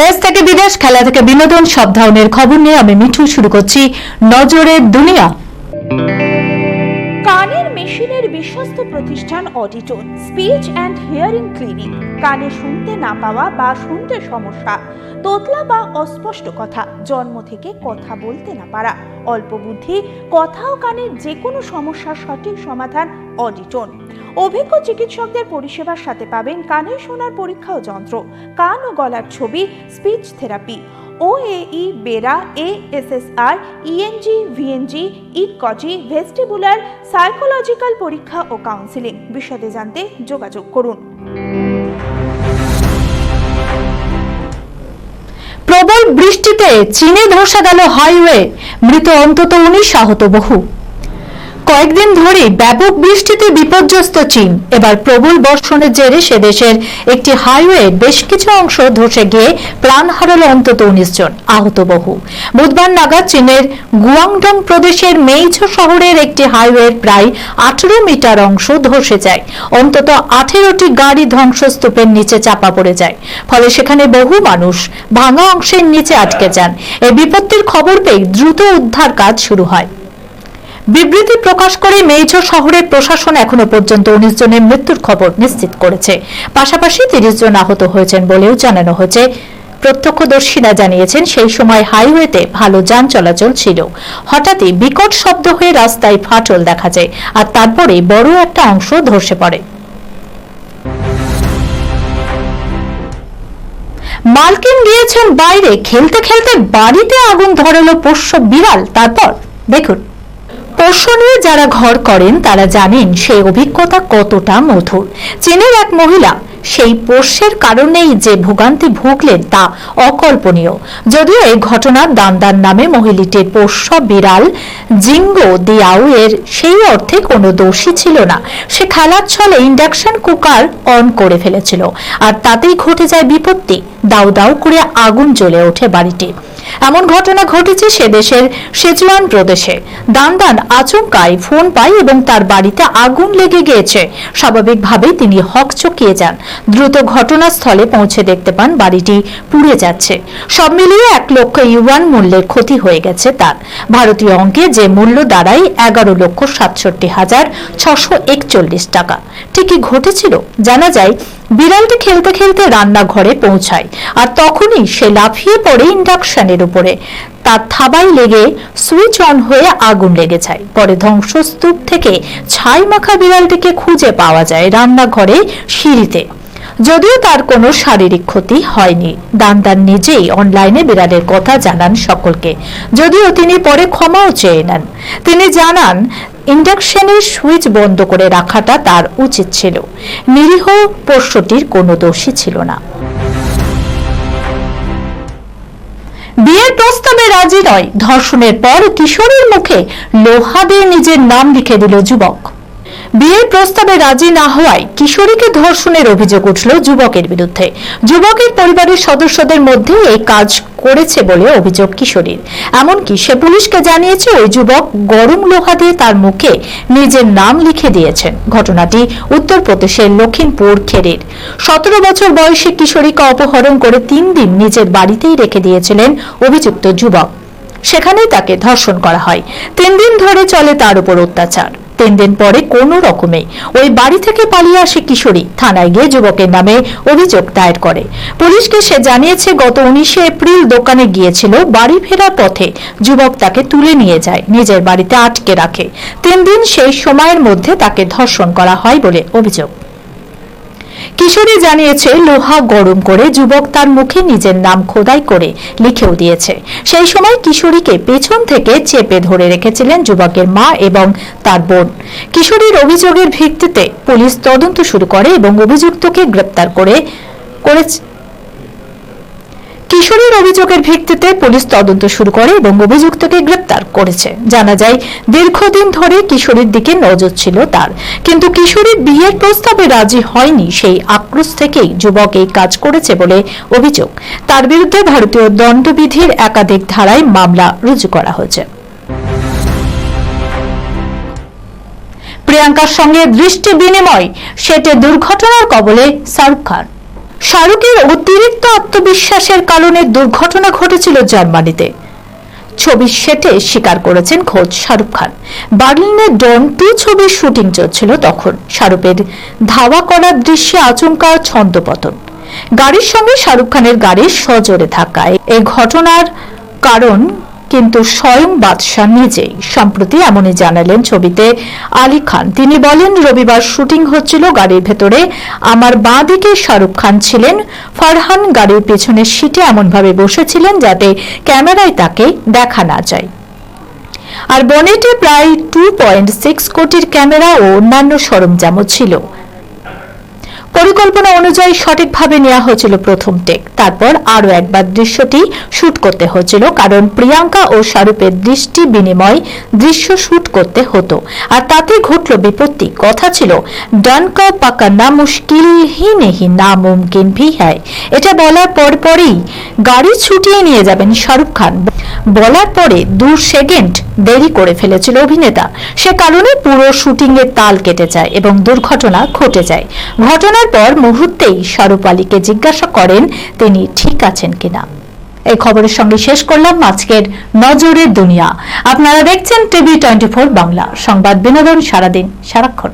দেশ থেকে বিদেশ, খেলা থেকে বিনোদন, সব ধরনের খবর নিয়ে আমি মিঠু শুরু করছি নজরের দুনিয়া। কানের মেশিনের বিশ্বস্ত প্রতিষ্ঠান Auditone speech and hearing clinic. কানে শুনতে না পাওয়া বা শুনতে সমস্যা, তোতলা বা অস্পষ্ট কথা, জন্ম থেকে কথা বলতে না পারা, অল্প বুদ্ধি, কথা ও কানের যে কোনো সমস্যার সঠিক সমাধান অডিটোন। অভিজ্ঞ চিকিৎসকদের পরিষেবার সাথে পাবেন কানের শোনার পরীক্ষা ও যন্ত্র, কান ও গলার ছবি, speech therapy, OAE, BERA, ASSR, ENG, VNG, ইটকজি, ভেস্টিবুলার, সাইকোলজিক্যাল পরীক্ষা ও কাউন্সিলিং। বিশদে জানতে যোগাযোগ করুন। প্রবল বৃষ্টিতে চীনে ধসে গেল হাইওয়ে, মৃত অন্তত 19, আহত বহু। কয়েকদিন ধরে ব্যাপক বৃষ্টিতে বিপর্যস্ত চীন। এবার প্রবল বর্ষণের জেরে সে দেশের একটি হাইওয়ে বেশ কিছু অংশ ধসে গিয়ে প্রাণ হারালো অন্তত 19 জন, আহত বহু। বুধবার নাগাদ চীনের গুয়াংডং প্রদেশের মেইঝো শহরের একটি হাইওয়ের প্রায় 18 মিটার অংশ ধসে যায়। অন্তত 18টি গাড়ি ধ্বংসস্তূপের নিচে চাপা পড়ে যায়, ফলে সেখানে বহু মানুষ ভাঙা অংশের নিচে আটকে যান। এই বিপত্তির খবর পেয়ে দ্রুত উদ্ধার কাজ শুরু হয়। বিবৃতি প্রকাশ করে মেইঝো শহরের প্রশাসন এখনো পর্যন্ত 19 জনের মৃত্যুর খবর নিশ্চিত করেছে। পাশাপাশি 30 জন আহত হয়েছেন বলেও জানানো হয়েছে। প্রত্যক্ষদর্শীরা জানিয়েছেন সেই সময় হাইওয়েতে ভালো যান চলাচল ছিল। হঠাৎই বিকট শব্দ হয়ে রাস্তায় ফাটল দেখা যায়, আর তারপরে বড় একটা অংশ ধসে পড়ে। মালকিন গিয়েছেন বাইরে, খেলতে খেলতে বাড়িতে আগুন ধরালো পোষ্য বিড়াল। তারপর দেখুন, পোষ্য নিয়ে যারা ঘর করেন তারা জানেন সেই অভিজ্ঞতা কতটা মধুর। চীনের এক মহিলা সেই পোষ্যের কারণেই যে ভোগান্তি ভুগলেন তা অকল্পনীয়। যদিও এই ঘটনা দানদান নামে মহিলাটির পোষ্য বিড়াল জিঙ্গো দিয়াও এর সেই অর্থে কোনো দোষী ছিল না। সে খেলার ছলে ইন্ডাকশন কুকার অন করে ফেলেছিল, আর তাতেই ঘটে যায় বিপত্তি। দাউ দাউ করে আগুন জ্বলে ওঠে বাড়িটি। এমন ঘটনা ঘটেছে সে দেশের সিচুয়ান প্রদেশে। দানদান আচমকাই ফোন পায় এবং তার বাড়িতে আগুন লেগে গিয়েছে। স্বাভাবিকভাবেই তিনি হকচকিয়ে যান। দ্রুত ঘটনাস্থলে পৌঁছে দেখতে পান বাড়িটি পুড়ে যাচ্ছে। সব মিলিয়ে 1 লক্ষ ইউয়ান মূল্যের ক্ষতি হয়ে গেছে তার। ভারতীয় অঙ্কে যে মূল্য দাঁড়ায় 11,67,641 টাকা। ঠিকই ঘটেছিল। জানা যায় বিড়ালটি খেলতে খেলতে রান্নাঘরে পৌঁছায়, আর তখনই সে লাফিয়ে পড়ে ইন্ডাকশনের উপরে। তার থাবায় লেগে সুইচ অন হয়ে আগুন লেগে যায়। পরে ধ্বংসস্তূপ থেকে ছাই মাখা বিড়ালটিকে খুঁজে পাওয়া যায় রান্নাঘরে সিঁড়িতে। যদিও তার কোনো শারীরিক ক্ষতি হয়নি। দানদান নিজেই অনলাইনে বিড়ালের কথা জানান সকলকে, যদিও তিনি পরে ক্ষমাও চেয়ে নেন। তিনি জানান ইন্ডাকশনের সুইচ বন্ধ করে রাখাটা তার উচিত ছিল। নিরীহ পোষ্যটির কোনো দোষী ছিল না। বিয়ের প্রস্তাবে রাজি নয়, ধর্ষণের পর কিশোরীর মুখে লোহা দিয়ে নিজের নাম লিখে দিল যুবক। বিয়ের প্রস্তাবে রাজি না হওয়ায় কিশোরীকে ধর্ষণের অভিযোগ উঠল যুবকের বিরুদ্ধে। যুবকের পরিবারের সদস্যদের মধ্যে এই কাজ করেছে বলে অভিযোগ কিশোরীর। এমনকি সে পুলিশকে জানিয়েছে ওই যুবক গরম লোহা দিয়ে তার মুখে নিজের নাম লিখে দিয়েছেন। ঘটনাটি উত্তরপ্রদেশের লখিমপুর খেরির। 17 বছর বয়সী কিশোরীকে অপহরণ করে 3 দিন নিজের বাড়িতেই রেখে দিয়েছিলেন অভিযুক্ত যুবক। সেখানেই তাকে ধর্ষণ করা হয়। 3 দিন ধরে চলে তার উপর অত্যাচার। 3 দিন পরে কোনো রকমে ওই বাড়ি থেকে পালিয়ে আসে কিশোরী। থানায় গিয়ে যুবকের নামে অভিযোগ দায়ের করে। পুলিশকে সে জানিয়েছে গত 19 এপ্রিল দোকানে গিয়েছিল। বাড়ি ফেরার পথে যুবক তাকে তুলে নিয়ে যায়, নিজের বাড়িতে আটকে রাখে। 3 দিন সেই সময়ের মধ্যে তাকে ধর্ষণ করা হয় বলে অভিযোগ। কিশোরী জানিয়েছে লোহা গরম করে যুবক তার মুখে নিজের নাম খোদাই করে লিখেও দিয়েছে। সেই সময় কিশোরীকে পেছন থেকে চেপে ধরে রেখেছিলেন যুবকের মা এবং তার বোন। কিশোরীর অভিযোগের ভিত্তিতে পুলিশ তদন্ত শুরু করে এবং অভিযুক্তকে গ্রেপ্তার করেছে। কিশোরীর অভিযোগের ভিত্তিতে পুলিশ তদন্ত শুরু করে এবং অভিযুক্তকে গ্রেপ্তার করেছে। জানা যায় দীর্ঘদিন ধরে কিশোরীর দিকে নজর ছিল তার, কিন্তু কিশোরীর বিয়ের প্রস্তাবে রাজি হয়নি। সেই আক্রোশ থেকেই যুবক এই কাজ করেছে বলে অভিযোগ। তার বিরুদ্ধে ভারতীয় দণ্ডবিধির একাধিক ধারায় মামলা রুজু করা হয়েছে। প্রিয়াঙ্কার সঙ্গে দৃষ্টি বিনিময়, সেটে দুর্ঘটনার কবলে শাহরুখ খান। শাহরুখের অতিরিক্ত আত্মবিশ্বাসের কারণে দুর্ঘটনা ঘটেছিল জার্মানিতে। ছবির সেটে স্বীকার করেছেন খোদ শাহরুখ খান। বার্লিনে ডন 2 ছবির শুটিং চলছিল তখন। শাহরুখের ধাওয়া করার দৃশ্যে আচমকা ছন্দপতন। গাড়ির সঙ্গে শাহরুখ খানের গাড়ির সজোরে ধাক্কায় এই ঘটনার কারণ কিন্তু স্বয়ং বাদশাহ নিজেই সম্প্রতি এমনই জানালেন ছবিতে আলী খান। তিনি বলেন, রবিবার শুটিং হচ্ছিল, গাড়ির ভেতরে আমার বাঁ দিকে শাহরুখ খান ছিলেন। ফারহান গাড়ির পেছনের সিটে এমনভাবে বসেছিলেন যাতে ক্যামেরায় তাকে দেখা না যায়। আর বনেটে প্রায় 2.6 কোটির ক্যামেরা ও অন্যান্য সরঞ্জামও ছিল। পরিকল্পনা অনুযায়ী সঠিকভাবে নেওয়া হয়েছিল প্রথম টেক। তারপর আরো একবার দৃশ্যটি শুট করতে হয়েছিল, কারণ প্রিয়াঙ্কা ও শাহরুখের দৃষ্টি বিনিময় দৃশ্য শুট করতে হতো। আর তাতে ঘটল বিপত্তি। কথা ছিল, ডন কা পাকানা মুশকিল হি নেহি নামুমকিন ভি হ্যায়। এটা বলার পরই গাড়ি ছুটিয়ে নিয়ে যাবেন শাহরুখ খান। বলার পরে 2 সেকেন্ড দেরি করে ফেলেছিল অভিনেতা। সে কারণে পুরো শুটিং এর তাল কেটে যায় এবং দুর্ঘটনা ঘটে যায়। ঘটনার পর মুহূর্তেই শাহরুখ আলীকে জিজ্ঞাসা করেন তিনি ঠিক আছেন কিনা। এই খবরের সঙ্গে শেষ করলাম আজকের নজরের দুনিয়া। আপনারা দেখছেন টিভি 24 বাংলা, সংবাদ বিনোদন সারাদিন সারাক্ষণ।